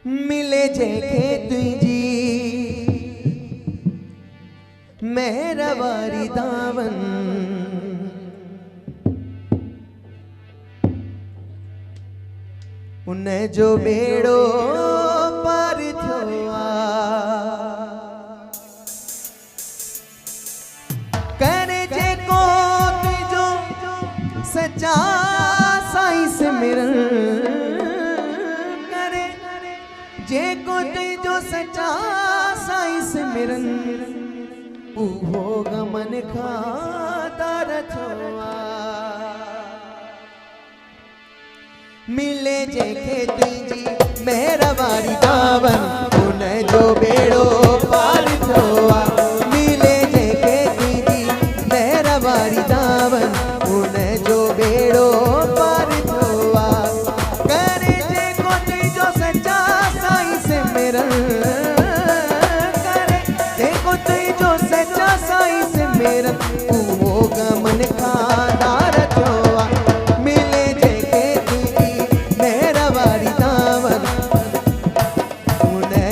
मिले जेके तुझी मेहरबारी दावन उन्हें जो बेड़ो पार थियो करे जेको तुझो सच्चा साईं से मिलन करे जेको तुझो सच्चा साईं से मिलन उहो गमन खातर छोआ मिले जेके तुझी मेहरबारी दावन उन्हें जो बेड़ो पार छोआ मिले जेके तुझी मेहरबारी दावन उन्हें जो बेड़ो पार छोआ करे जेको तुझो सच्चा साईं से मिलन करे जेको तुझो सच्चा साईं से मिलन उहो गमन खादार छोआ मिले जेके तुझी मेहरबारी दावन उन्हें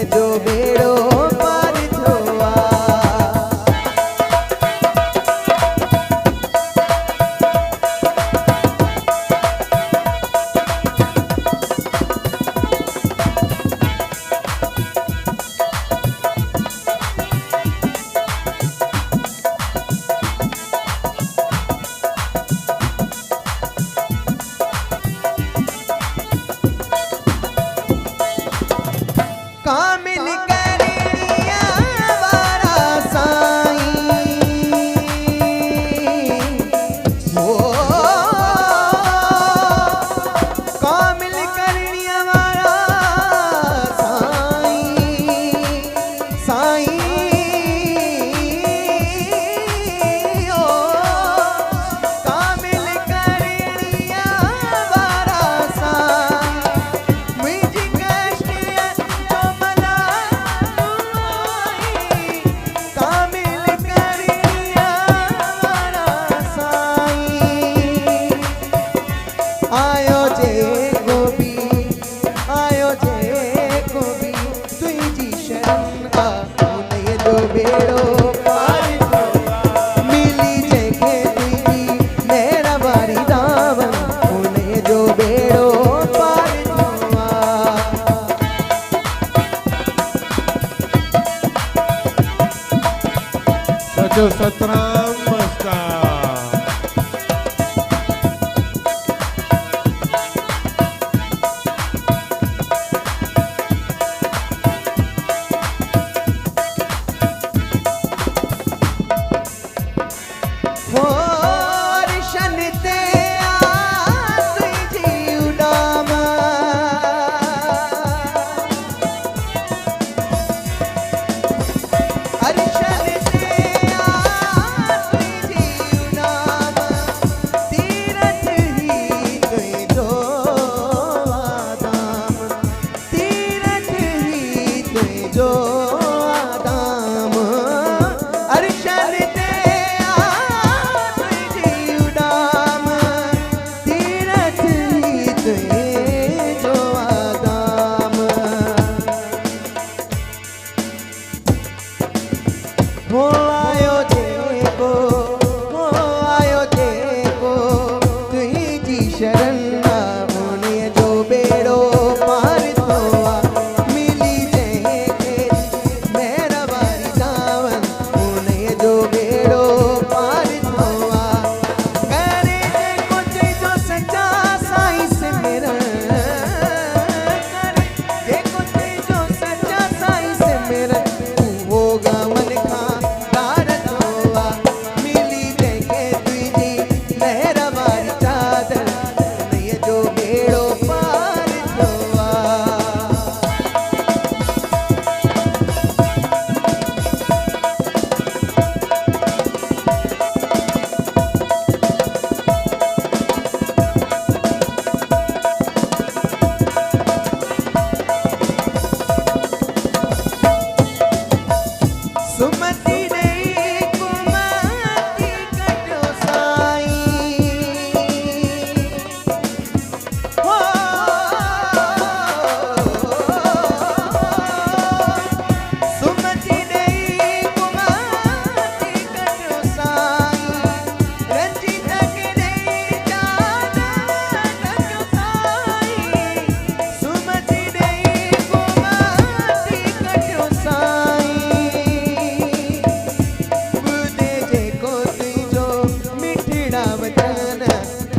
तेरा वचन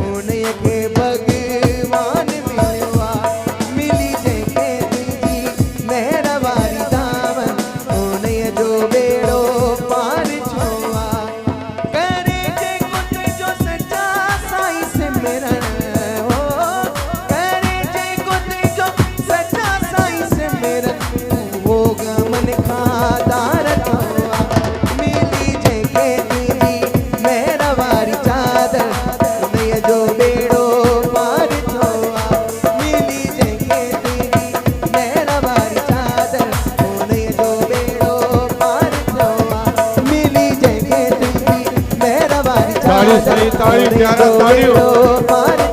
उन के भगवान मिलवा मिली जैके तुझी मेरा वारी दामन उन जो बेड़ो पार छोआ करे जे कुछ जो सच्चा साईं सिमरन हो करे जे कुछ जो सच्चा साईं सिमरन वो गमन खादार छोआ मिली जैके तुझी मेरा वारी चादर उन जो बेड़ो पार छोआ मिली जैके तुझी मेरा वारी चादर उन जो बेड़ो पार छोआ मिली जैके तुझी मेरा वारी ताड़ी सही ताड़ी चादर प्यारा उन जो ताड़ियों बेड़ो पार